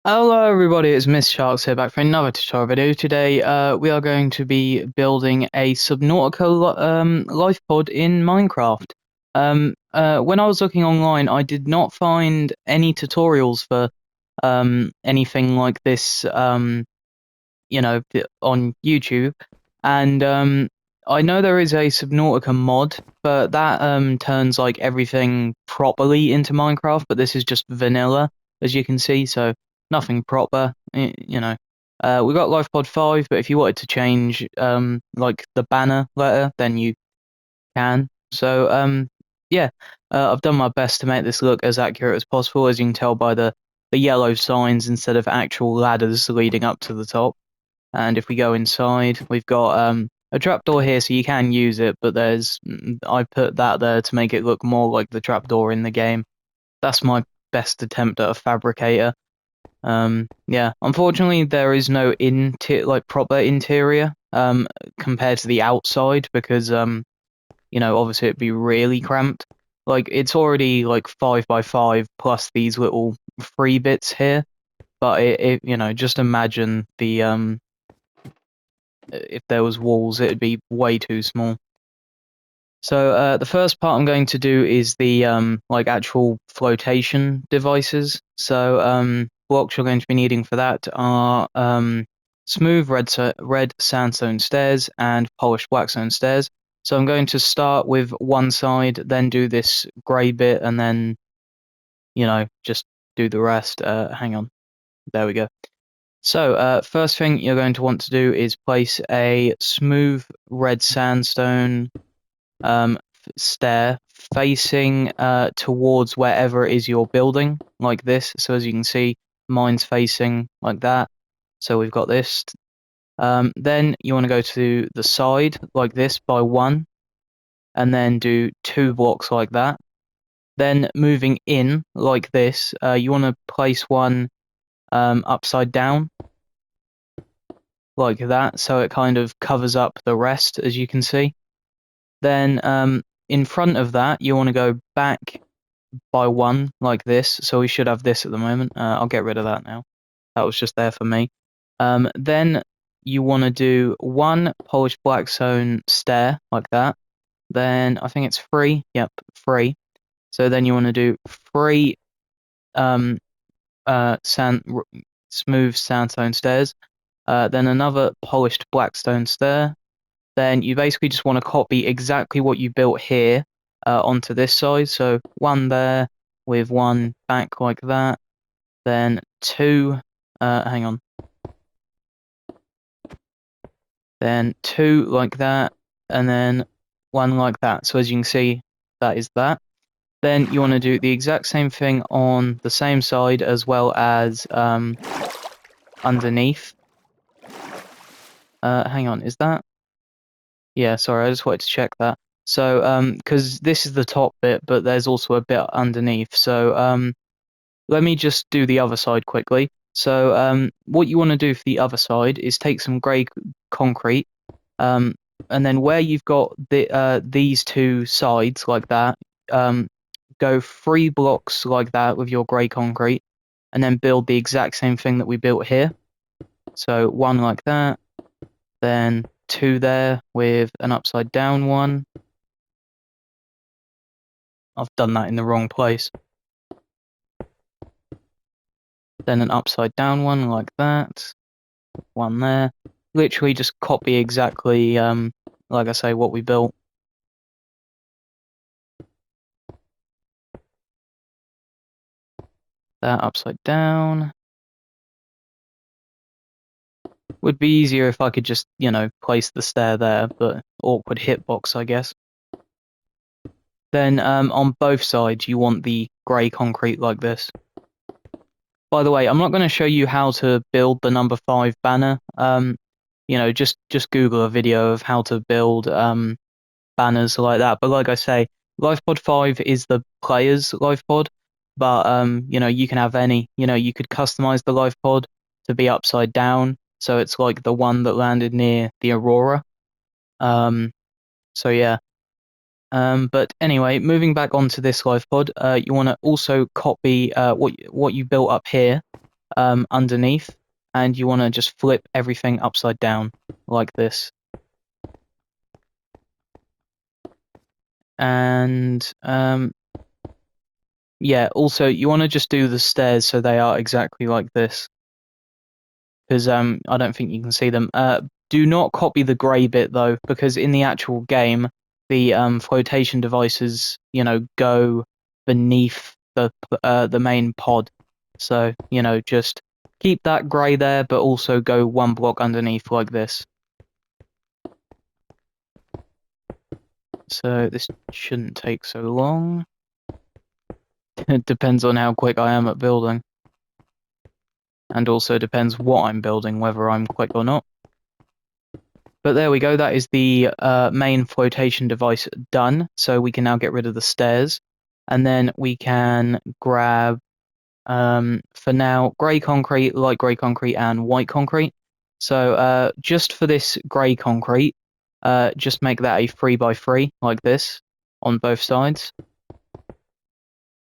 Hello everybody, it's Miss Sharks here back for another tutorial video. Today we are going to be building a Subnautica life pod in Minecraft. When I was looking online, I did not find any tutorials for anything like this on YouTube. And I know there is a Subnautica mod, but that turns like everything properly into Minecraft, but this is just vanilla, as you can see, so nothing proper, you know. We got Lifepod 5, but if you wanted to change like the banner letter, then you can. So yeah, I've done my best to make this look as accurate as possible, as you can tell by the yellow signs instead of actual ladders leading up to the top. And if we go inside, we've got a trapdoor here, so you can use it, but I put that there to make it look more like the trapdoor in the game. That's my best attempt at a fabricator. Yeah, unfortunately there is no proper interior compared to the outside because obviously it'd be really cramped. Like it's already like 5 by 5 plus these little free bits here, but just imagine the if there was walls, it'd be way too small. So the first part I'm going to do is the like actual flotation devices. So blocks you're going to be needing for that are smooth red sandstone stairs and polished blackstone stairs. So I'm going to start with one side, then do this grey bit, and then just do the rest. Hang on, there we go. So, first thing you're going to want to do is place a smooth red sandstone stair facing towards wherever it is you're building, like this. So as you can see, mine's facing like that. So we've got this. Then you want to go to the side like this by one, and then do 2 blocks like that. Then moving in like this, you want to place one upside down like that, so it kind of covers up the rest, as you can see. Then in front of that, you want to go back by one like this. So we should have this at the moment. I'll get rid of that now. That was just there for me. Then you want to do one polished blackstone stair like that. Then I think it's 3. Yep, 3. So then you want to do 3 um, sand smooth sandstone stairs. Then another polished blackstone stair. Then you basically just want to copy exactly what you built here onto this side. So one there with one back like that. Then 2, hang on. Then 2 like that, and then 1 like that. So as you can see, that is that. Then you want to do the exact same thing on the same side as well as underneath. Hang on, is that? Yeah, sorry, I just wanted to check that. So, because this is the top bit, but there's also a bit underneath. So, let me just do the other side quickly. So, what you want to do for the other side is take some grey concrete, and then where you've got these 2 sides like that, go 3 blocks like that with your grey concrete, and then build the exact same thing that we built here. So, 1 like that, then 2 there with an upside down one. I've done that in the wrong place. Then an upside down one like that. 1 there. Literally just copy exactly, like I say, what we built. That upside down. Would be easier if I could just, place the stair there, but awkward hitbox, I guess. Then on both sides, you want the grey concrete like this. By the way, I'm not going to show you how to build the number 5 banner. Just Google a video of how to build banners like that. But like I say, Lifepod 5 is the player's Lifepod, but you can have any. You could customize the Lifepod to be upside down, so it's like the one that landed near the Aurora. So yeah. But anyway, moving back onto this Lifepod, you want to also copy what you built up here. underneath, and you want to just flip everything upside down like this. And yeah, also you want to just do the stairs so they are exactly like this, because I don't think you can see them. Do not copy the grey bit though, because in the actual game, the flotation devices, go beneath the main pod. So just keep that grey there, but also go one block underneath like this. So this shouldn't take so long. It depends on how quick I am at building. And also depends what I'm building, whether I'm quick or not. But there we go, that is the main flotation device done. So we can now get rid of the stairs. And then we can grab, for now, grey concrete, light grey concrete, and white concrete. So just for this grey concrete, just make that a 3x3 like this on both sides.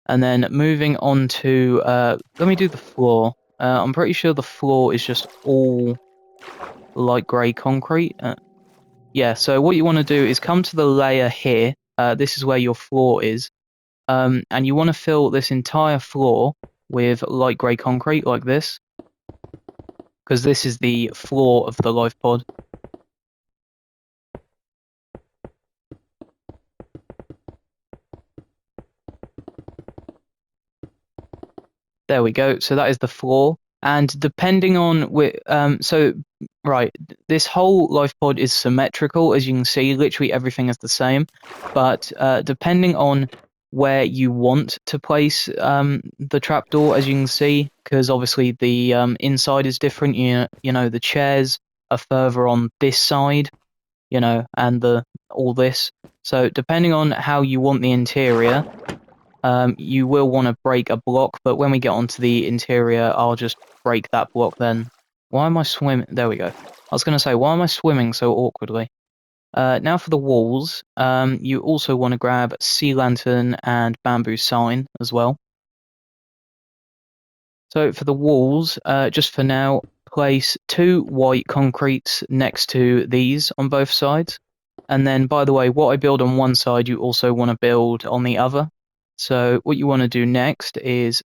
And then moving on to, let me do the floor. I'm pretty sure the floor is just all light grey concrete. Yeah, so what you want to do is come to the layer here. This is where your floor is. And you want to fill this entire floor with light grey concrete like this, because this is the floor of the life pod. There we go. So that is the floor. And depending on right, this whole life pod is symmetrical, as you can see. Literally everything is the same, but depending on where you want to place the trapdoor, as you can see, because obviously the inside is different. The chairs are further on this side, and all this. So depending on how you want the interior, you will want to break a block, but when we get onto the interior, I'll just break that block then. Why am I swimming? There we go. I was going to say, why am I swimming so awkwardly? Now for the walls, you also want to grab sea lantern and bamboo sign as well. So for the walls, just for now, place 2 white concretes next to these on both sides. And then, by the way, what I build on one side, you also want to build on the other. So what you want to do next is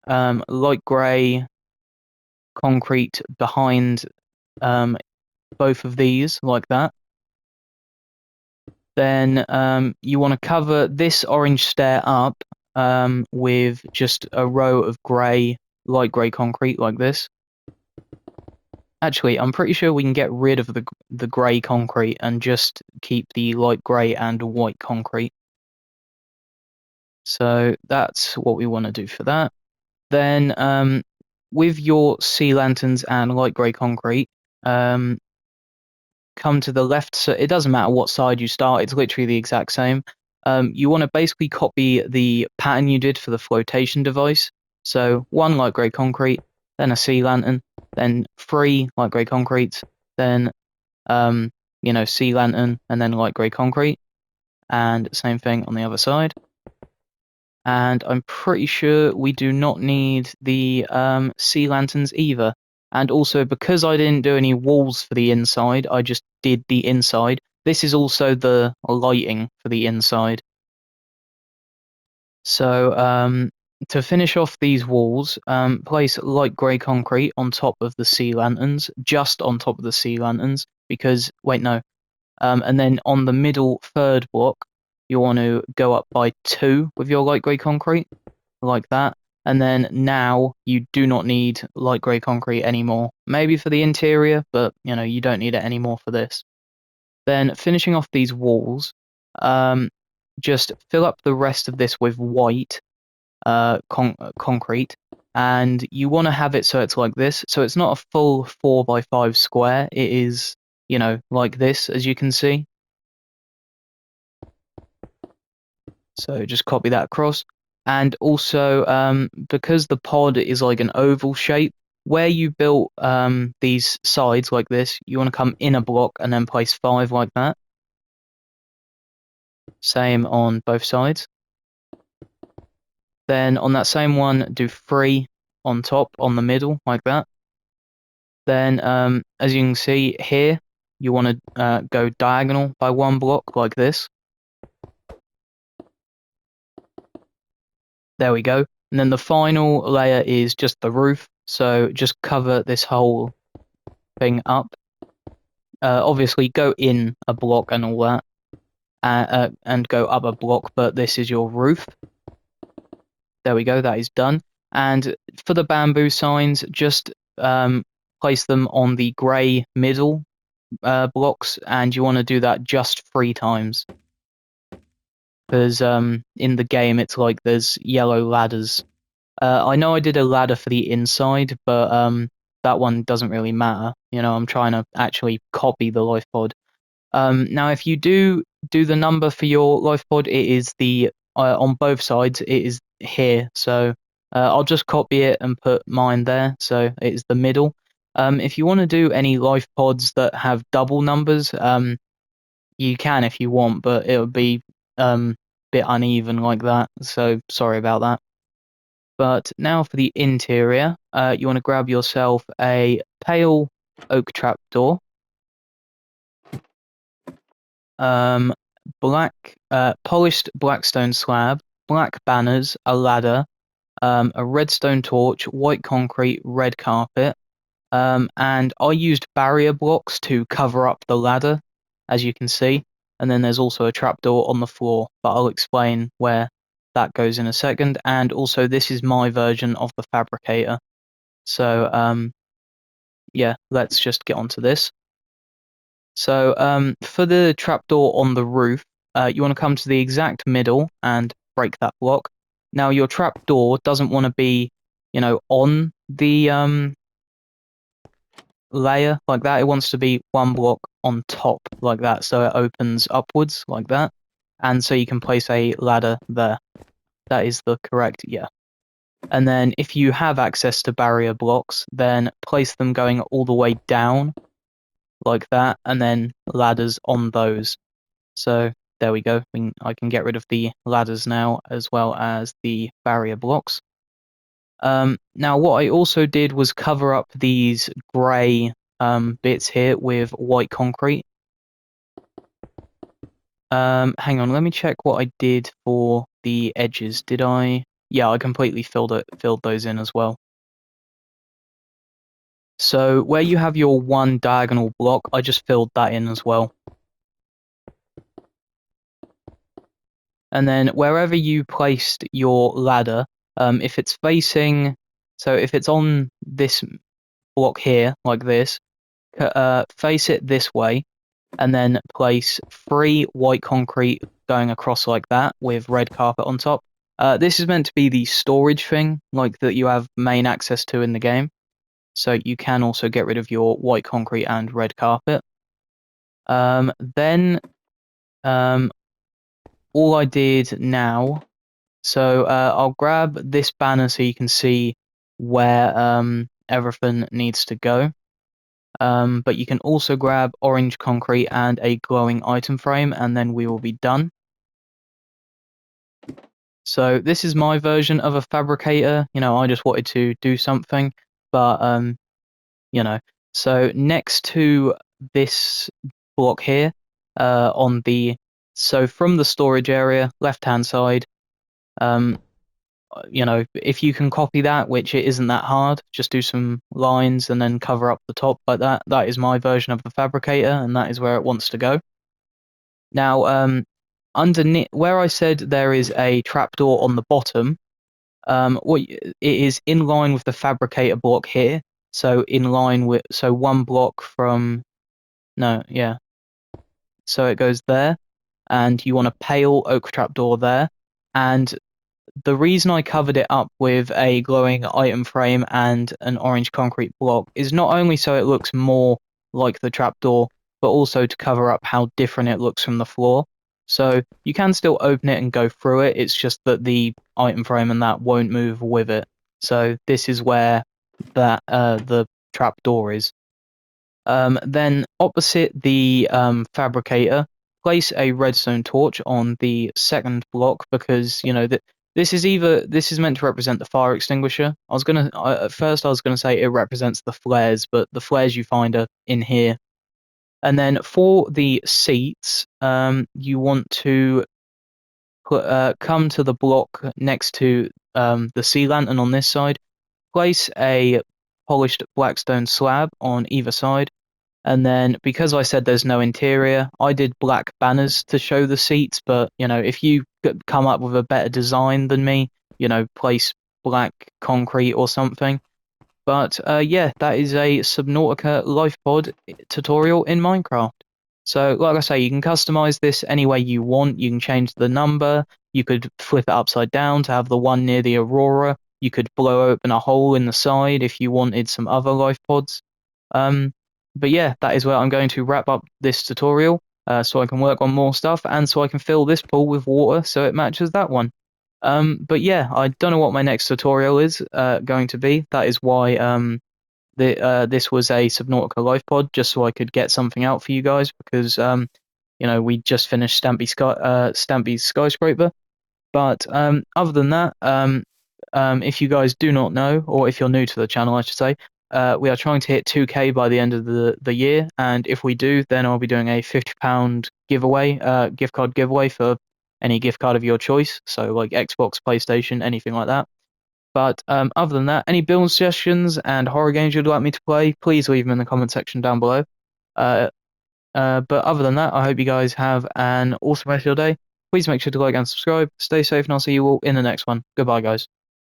light grey concrete behind both of these, like that. Then you want to cover this orange stair up with just a row of light grey concrete, like this. Actually, I'm pretty sure we can get rid of the grey concrete and just keep the light grey and white concrete. So that's what we want to do for that. Then with your sea lanterns and light grey concrete, come to the left. So it doesn't matter what side you start, it's literally the exact same. You want to basically copy the pattern you did for the flotation device. So 1 light grey concrete, then a sea lantern, then 3 light grey concrete, then sea lantern, and then light grey concrete. And same thing on the other side. And I'm pretty sure we do not need the sea lanterns either. And also, because I didn't do any walls for the inside, I just did the inside. This is also the lighting for the inside. So to finish off these walls, place light grey concrete on top of the sea lanterns, just on top of the sea lanterns, because, wait, no. And then on the middle third block, you want to go up by 2 with your light grey concrete, like that. And then now you do not need light grey concrete anymore. Maybe for the interior, but you don't need it anymore for this. Then finishing off these walls, just fill up the rest of this with white concrete. And you want to have it so it's like this. So it's not a full 4x5 square. It is, like this, as you can see. So just copy that across. And also, because the pod is like an oval shape, where you built these sides like this, you want to come in a block and then place 5 like that. Same on both sides. Then on that same one, do 3 on top, on the middle, like that. Then, as you can see here, you want to go diagonal by 1 block, like this. There we go. And then the final layer is just the roof. So just cover this whole thing up. Obviously, go in a block and all that, and go up a block, but this is your roof. There we go, that is done. And for the bamboo signs, just place them on the grey middle blocks, and you want to do that just 3 times. Because in the game, it's like there's yellow ladders. I know I did a ladder for the inside, but that one doesn't really matter. You know, I'm trying to actually copy the life pod. Now, if you do the number for your life pod, it is the on both sides. It is here, so I'll just copy it and put mine there. So it is the middle. If you want to do any life pods that have double numbers, you can if you want, but it would be a bit uneven like that. So sorry about that. But now for the interior, you want to grab yourself a pale oak trapdoor. Black, polished blackstone slab, black banners, a ladder, a redstone torch, white concrete, red carpet, and I used barrier blocks to cover up the ladder, as you can see. And then there's also a trapdoor on the floor, but I'll explain where that goes in a second. And also, this is my version of the fabricator. So, yeah, let's just get onto this. So for the trapdoor on the roof, you want to come to the exact middle and break that block. Now your trapdoor doesn't want to be, you know, on the layer like that. It wants to be 1 block on top like that, so it opens upwards like that. And so you can place a ladder there. That is the correct, yeah. And then if you have access to barrier blocks, then place them going all the way down like that, and then ladders on those. So there we go. I can get rid of the ladders now, as well as the barrier blocks. Now what I also did was cover up these grey bits here with white concrete. Hang on, let me check what I did for the edges. Did I? Yeah, I completely filled those in as well. So where you have your 1 diagonal block, I just filled that in as well. And then wherever you placed your ladder, if it's facing, so if it's on this block here, like this, face it this way, and then place 3 white concrete going across like that with red carpet on top. This is meant to be the storage thing, like that you have main access to in the game. So you can also get rid of your white concrete and red carpet. Then all I did now, so I'll grab this banner so you can see where everything needs to go. But you can also grab orange concrete and a glowing item frame, and then we will be done. So this is my version of a fabricator. You know, I just wanted to do something, but you know. So next to this block here, so from the storage area, left-hand side, you know, if you can copy that, which it isn't that hard, just do some lines and then cover up the top like that. That is my version of the fabricator, and that is where it wants to go. Now, underneath where I said there is a trapdoor on the bottom, it is in line with the fabricator block here. So in line with 1 block from so it goes there, and you want a pale oak trapdoor there. And the reason I covered it up with a glowing item frame and an orange concrete block is not only so it looks more like the trapdoor, but also to cover up how different it looks from the floor. So you can still open it and go through it, it's just that the item frame and that won't move with it. So this is where the trapdoor is. Then opposite the fabricator, place a redstone torch on the second block, because you know that This is meant to represent the fire extinguisher. At first I was gonna say it represents the flares, but the flares you find are in here. And then for the seats, you want to come to the block next to the sea lantern on this side. Place a polished blackstone slab on either side. And then because I said there's no interior, I did black banners to show the seats. But if you come up with a better design than me, place black concrete or something. But yeah, that is a Subnautica Lifepod tutorial in Minecraft. So, like I say, you can customize this any way you want. You can change the number. You could flip it upside down to have the one near the Aurora. You could blow open a hole in the side if you wanted some other life pods. Um, but yeah, that is where I'm going to wrap up this tutorial, so I can work on more stuff and so I can fill this pool with water so it matches that one. But yeah, I don't know what my next tutorial is going to be. That is why this was a Subnautica Life Pod, just so I could get something out for you guys because we just finished Stampy's skyscraper. But other than that, if you guys do not know, or if you're new to the channel, I should say, we are trying to hit 2K by the end of the year, and if we do, then I'll be doing a £50 giveaway, gift card giveaway for any gift card of your choice, so like Xbox, PlayStation, anything like that. But other than that, any build suggestions and horror games you'd like me to play, please leave them in the comment section down below. But other than that, I hope you guys have an awesome rest of your day. Please make sure to like and subscribe. Stay safe, and I'll see you all in the next one. Goodbye, guys.